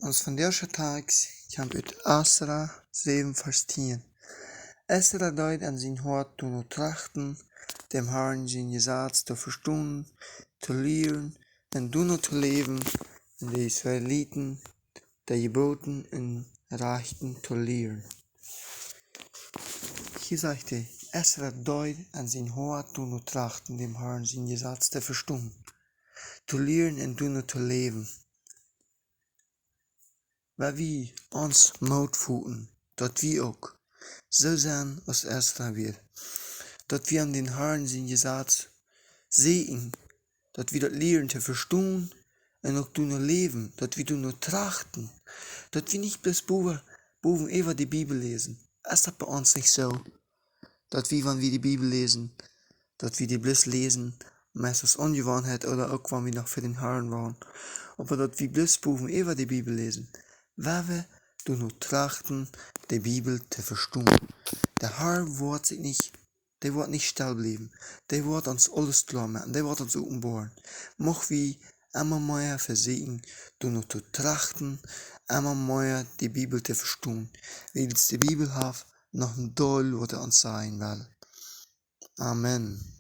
Ons vandaag komt uit Esra 7 vers 10. Esra deed aan zijn hart doen trachten, dem Herrn zijn Gesetz te verstaan, te leren en doen te leven, in de Israeliten, de geboten en rechten te leren. Hier sagt Esra deed aan zijn hart doen trachten, dem Herrn zijn Gesetz te verstaan, te leren en doen te leven. Waar wie ons moed voelen, dat wie ook zo zijn als Esra weer. Dat wir an den Herrn zijn Gesetz sehen, dat wir dat leren te verstaan en ook doen leven, dat wir doen trachten, dat wir nicht bloß boven even die Bibel lesen. Es ist bei uns nicht so, dat wir, wenn wir die Bibel lesen, dat wir die bloß lesen, meistens Ungewohnheit oder auch wenn wir noch für den Herrn waren, aber dat wir bloß boven even die Bibel lesen, weil wir doen trachten, die Bibel te verstaan. Der Herr wordt sich nicht, der wordt nicht still bleiben, der wordt uns alles klar machen, der wordt uns openbaren. Mocht wie immer mehr versehen, doen te trachten, immer mehr die Bibel te verstaan, weil die Bibel hat noch ein Doll, was uns sein will. Amen.